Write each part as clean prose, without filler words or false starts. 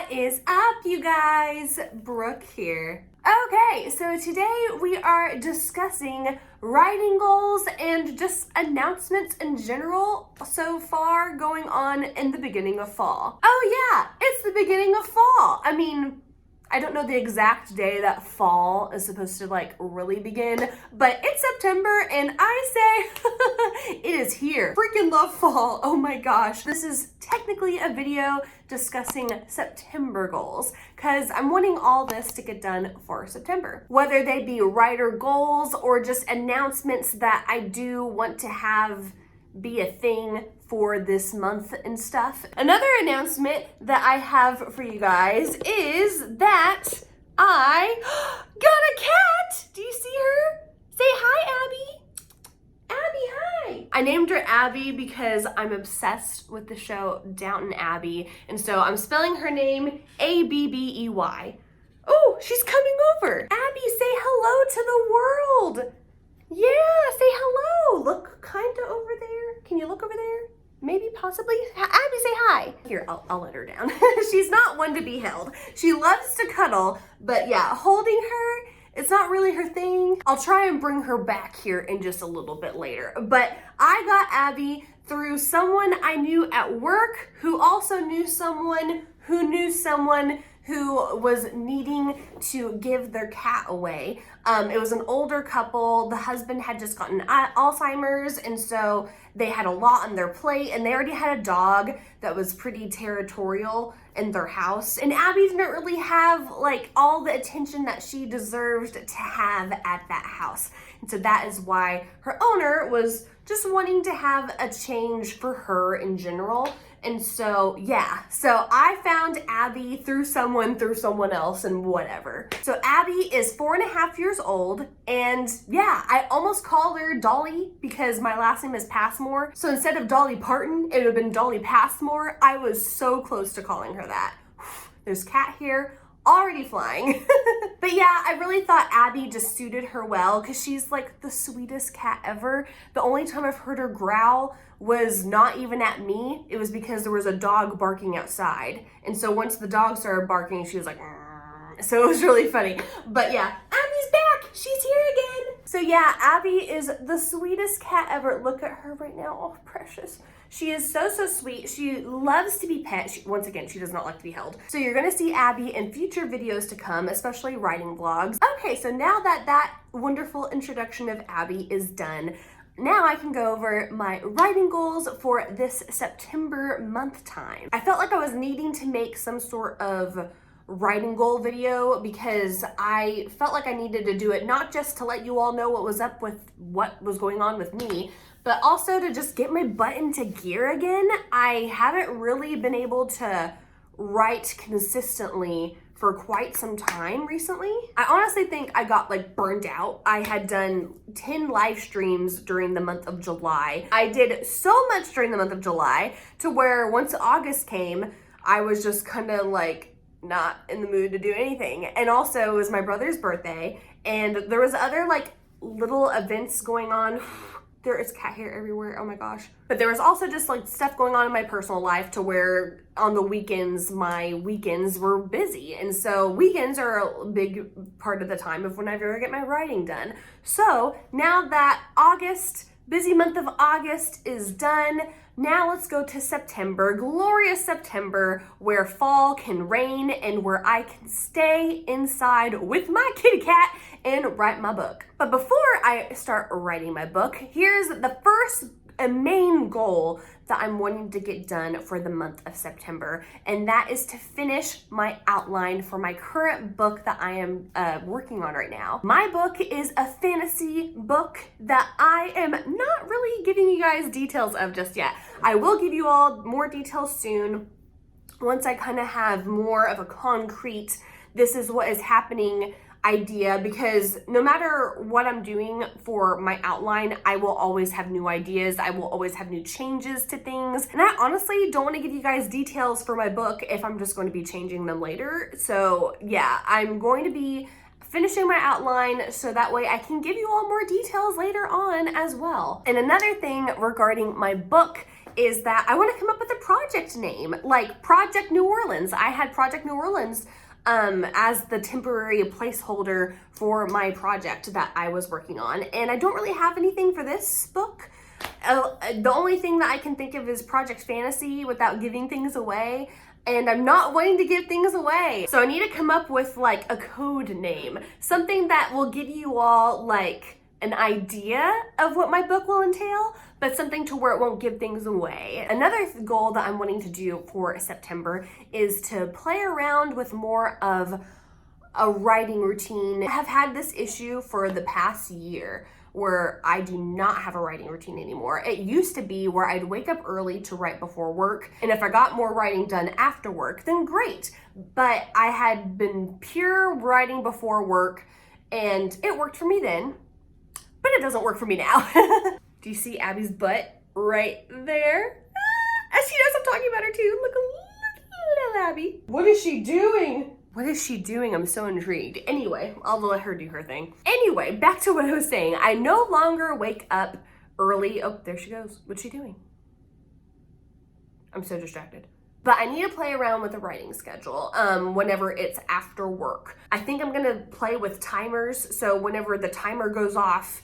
What is up, you guys? Brooke here. Okay, so today we are discussing writing goals and just announcements in general so far going on in the beginning of fall. Oh yeah, it's the beginning of fall. I mean, I don't know the exact day that fall is supposed to really begin, but it's September and I say it is here. Freaking love fall. Oh my gosh. This is technically a video discussing September goals because I'm wanting all this to get done for September. Whether they be writer goals or just announcements that I do want to have be a thing for this month and stuff. Another announcement that I have for you guys is that I got a cat. Do you see her? Say hi, Abby. Abby, hi. I named her Abby because I'm obsessed with the show Downton Abbey, and so I'm spelling her name Abbey. Oh, she's coming over. Abby, say hello to the world. Yeah, say hello. Look kinda over there. Can you look over there? Maybe, possibly. Abby, say hi. Here, I'll let her down. She's not one to be held. She loves to cuddle, but yeah, holding her, it's not really her thing. I'll try and bring her back here in just a little bit later. But I got Abby through someone I knew at work who also knew someone who was needing to give their cat away. It was an older couple. The husband had just gotten Alzheimer's, and so they had a lot on their plate, and they already had a dog that was pretty territorial in their house. And Abby didn't really have all the attention that she deserved to have at that house. And so that is why her owner was just wanting to have a change for her in general. And so, yeah, so I found Abby through someone else and whatever. So Abby is 4.5 years old, and yeah, I almost called her Dolly because my last name is Passmore. So instead of Dolly Parton, it would have been Dolly Passmore. I was so close to calling her that. There's cat hair already flying. But yeah, I really thought Abby just suited her well because she's like the sweetest cat ever. The only time I've heard her growl was not even at me. It was because there was a dog barking outside. And so once the dog started barking, she was like, "Arr." So it was really funny. But yeah, Abby's back. She's here again. So yeah, Abby is the sweetest cat ever. Look at her right now. Oh, precious. She is so sweet. She loves to be pet. Once again, she does not like to be held. So you're gonna see Abby in future videos to come, especially writing vlogs. Okay, so now that wonderful introduction of Abby is done, now I can go over my writing goals for this September month time. I felt like I was needing to make some sort of writing goal video because I felt like I needed to do it not just to let you all know what was up with what was going on with me, but also to just get my butt into gear again. I haven't really been able to write consistently for quite some time recently. I honestly think I got burned out. I had done 10 live streams during the month of July. I did so much during the month of July to where once August came, I was just kind of not in the mood to do anything. And also it was my brother's birthday and there was other little events going on. There is cat hair everywhere, oh my gosh. But there was also just stuff going on in my personal life to where on the weekends, my weekends were busy. And so weekends are a big part of the time of whenever I get my writing done. So now that busy month of August is done, now let's go to September, glorious September, where fall can reign and where I can stay inside with my kitty cat and write my book. But before I start writing my book, here's the first main goal that I'm wanting to get done for the month of September, and that is to finish my outline for my current book that I am working on right now. My book is a fantasy book that I am not really giving you guys details of just yet. I will give you all more details soon once I kind of have more of a concrete, this is what is happening idea, because no matter what I'm doing for my outline, I will always have new ideas. I will always have new changes to things. And I honestly don't want to give you guys details for my book if I'm just going to be changing them later. So yeah, I'm going to be finishing my outline so that way I can give you all more details later on as well. And another thing regarding my book is that I want to come up with a project name, like Project New Orleans. I had Project New Orleans as the temporary placeholder for my project that I was working on. And I don't really have anything for this book. The only thing that I can think of is Project Fantasy without giving things away. And I'm not wanting to give things away. So I need to come up with like a code name, something that will give you all like an idea of what my book will entail, but something to where it won't give things away. Another goal that I'm wanting to do for September is to play around with more of a writing routine. I have had this issue for the past year where I do not have a writing routine anymore. It used to be where I'd wake up early to write before work, and if I got more writing done after work, then great. But I had been pure writing before work, and it worked for me then, but it doesn't work for me now. Do you see Abby's butt right there? She knows I'm talking about her too. Look at little Abby. What is she doing? What is she doing? I'm so intrigued. Anyway, I'll let her do her thing. Anyway, back to what I was saying. I no longer wake up early. Oh, there she goes. What's she doing? I'm so distracted. But I need to play around with the writing schedule whenever it's after work. I think I'm gonna play with timers. So whenever the timer goes off,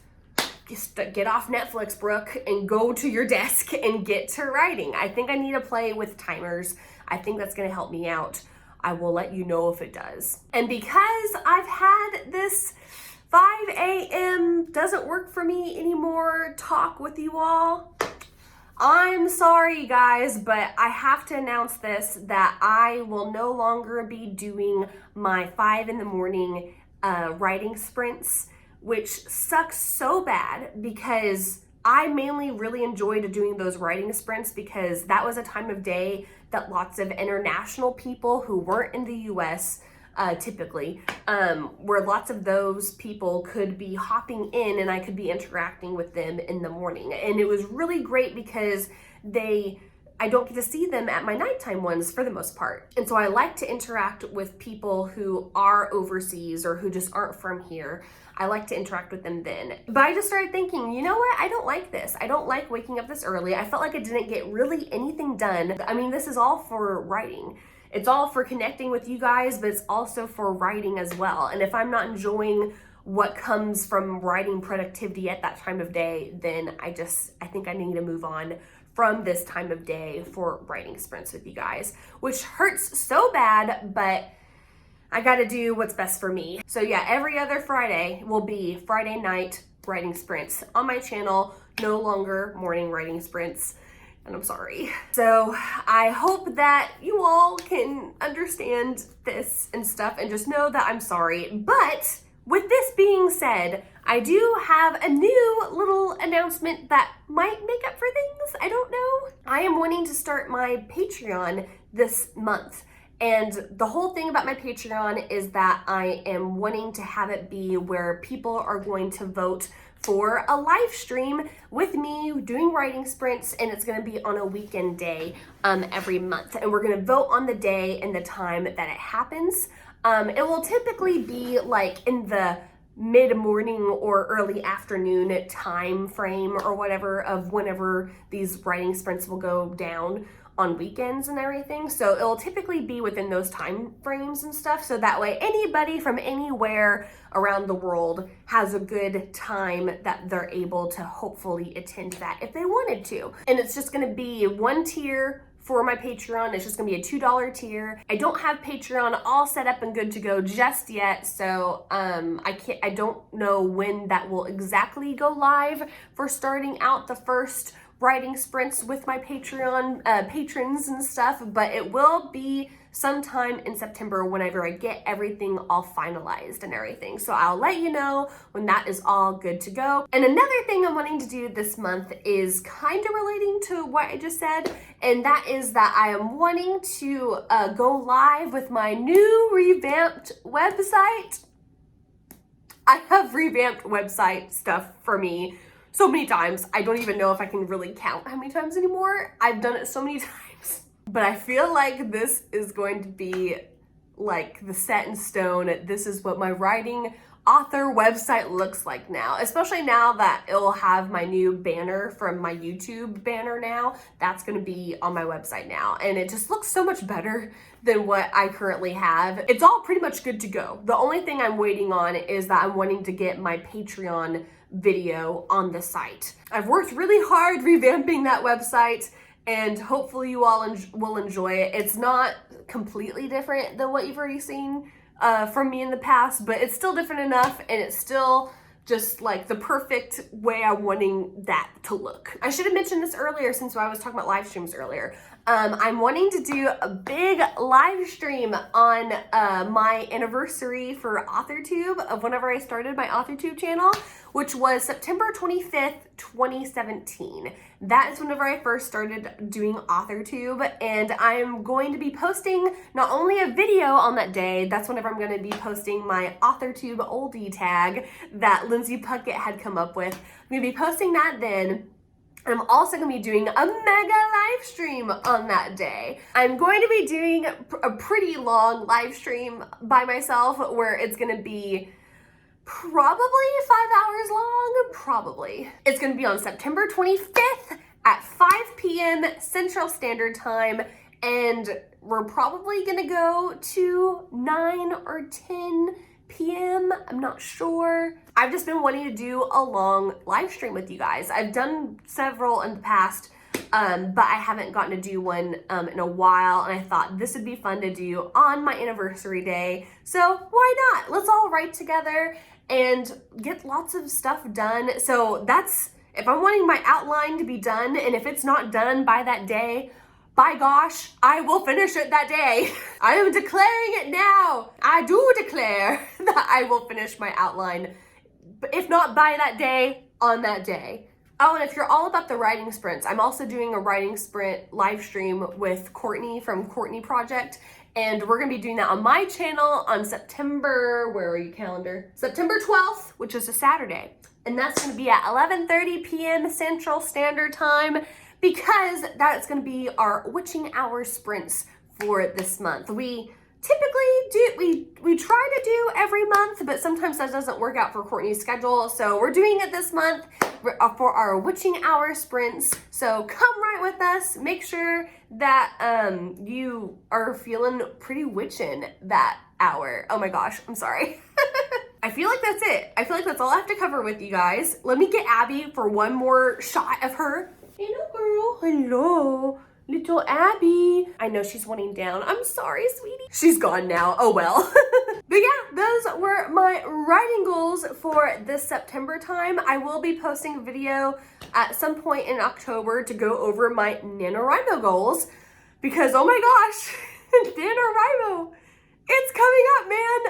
just get off Netflix, Brooke, and go to your desk and get to writing. I think I need to play with timers. I think that's gonna help me out. I will let you know if it does. And because I've had this 5 a.m. doesn't work for me anymore talk with you all, I'm sorry guys, but I have to announce this, that I will no longer be doing my 5 in the morning writing sprints, which sucks so bad because I mainly really enjoyed doing those writing sprints because that was a time of day that lots of international people who weren't in the US typically, where lots of those people could be hopping in and I could be interacting with them in the morning. And it was really great because I don't get to see them at my nighttime ones for the most part. And so I like to interact with people who are overseas or who just aren't from here. I like to interact with them then. But I just started thinking, you know what? I don't like this. I don't like waking up this early. I felt like I didn't get really anything done. I mean, this is all for writing. It's all for connecting with you guys, but it's also for writing as well. And if I'm not enjoying what comes from writing productivity at that time of day, then I think I need to move on from this time of day for writing sprints with you guys, which hurts so bad, but I gotta do what's best for me. So yeah, every other Friday will be Friday night writing sprints on my channel, no longer morning writing sprints, and I'm sorry. So I hope that you all can understand this and stuff and just know that I'm sorry. But with this being said, I do have a new little announcement that might make up for things. I don't know. I am wanting to start my Patreon this month. And the whole thing about my Patreon is that I am wanting to have it be where people are going to vote for a live stream with me doing writing sprints, and it's going to be on a weekend day every month. And we're going to vote on the day and the time that it happens. It will typically be like in the mid-morning or early afternoon time frame or whatever of whenever these writing sprints will go down on weekends and everything. So it'll typically be within those time frames and stuff. So that way anybody from anywhere around the world has a good time that they're able to hopefully attend that if they wanted to. And it's just gonna be one tier for my Patreon. It's just gonna be a $2 tier. I don't have Patreon all set up and good to go just yet, so I don't know when that will exactly go live for starting out the first writing sprints with my Patreon patrons and stuff, but it will be sometime in September whenever I get everything all finalized and everything. So I'll let you know when that is all good to go. And another thing I'm wanting to do this month is kind of relating to what I just said, and that is that I am wanting to go live with my new revamped website. I have revamped website stuff for me so many times. I don't even know if I can really count how many times anymore. I've done it so many times. But I feel like this is going to be like the set in stone. This is what my writing author website looks like now, especially now that it'll have my new banner from my YouTube banner now. That's going to be on my website now, and it just looks so much better than what I currently have. It's all pretty much good to go. The only thing I'm waiting on is that I'm wanting to get my Patreon video on the site. I've worked really hard revamping that website, and hopefully you all will enjoy it. It's not completely different than what you've already seen from me in the past, but it's still different enough, and it's still just like the perfect way I'm wanting that to look. I should have mentioned this earlier since I was talking about live streams earlier. I'm wanting to do a big live stream on my anniversary for AuthorTube of whenever I started my AuthorTube channel, which was September 25th, 2017. That is whenever I first started doing AuthorTube, and I'm going to be posting not only a video on that day, that's whenever I'm going to be posting my AuthorTube oldie tag that Lindsay Puckett had come up with. I'm going to be posting that then. I'm also going to be doing a mega live stream on that day. I'm going to be doing a pretty long live stream by myself where it's going to be probably 5 hours long, probably. It's going to be on September 25th at 5 p.m. Central Standard Time, and we're probably going to go to 9 or 10 p.m. I'm not sure. I've just been wanting to do a long live stream with you guys. I've done several in the past, but I haven't gotten to do one in a while, and I thought this would be fun to do on my anniversary day. So why not? Let's all write together and get lots of stuff done. So that's, if I'm wanting my outline to be done, and if it's not done by that day, by gosh, I will finish it that day. I am declaring it now. I do declare that I will finish my outline, but if not by that day, on that day. Oh, and if you're all about the writing sprints, I'm also doing a writing sprint live stream with Courtney from Courtney Project, and we're gonna be doing that on my channel on September, where are you calendar? September 12th, which is a Saturday. And that's gonna be at 11:30 p.m. Central Standard Time, because that's going to be our witching hour sprints for this month. We typically we try to do every month, but sometimes that doesn't work out for Courtney's schedule. So we're doing it this month for our witching hour sprints. So come right with us. Make sure that you are feeling pretty witchin' that hour. Oh my gosh, I'm sorry. I feel like that's it. I feel like that's all I have to cover with you guys. Let me get Abby for one more shot of her. Hello, girl. Hello, little Abby. I know she's wanting down. I'm sorry, sweetie. She's gone now. Oh, well. But yeah, those were my writing goals for this September time. I will be posting a video at some point in October to go over my NaNoWriMo goals, because, oh my gosh, NaNoWriMo, it's coming up, man.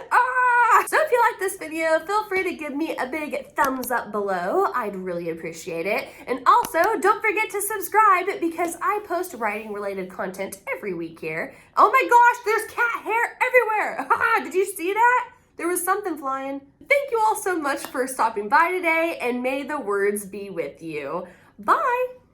So if you like this video, feel free to give me a big thumbs up below. I'd really appreciate it. And also, don't forget to subscribe, because I post writing related content every week here. Oh my gosh, there's cat hair everywhere. Did you see that? There was something flying. Thank you all so much for stopping by today, and may the words be with you. Bye.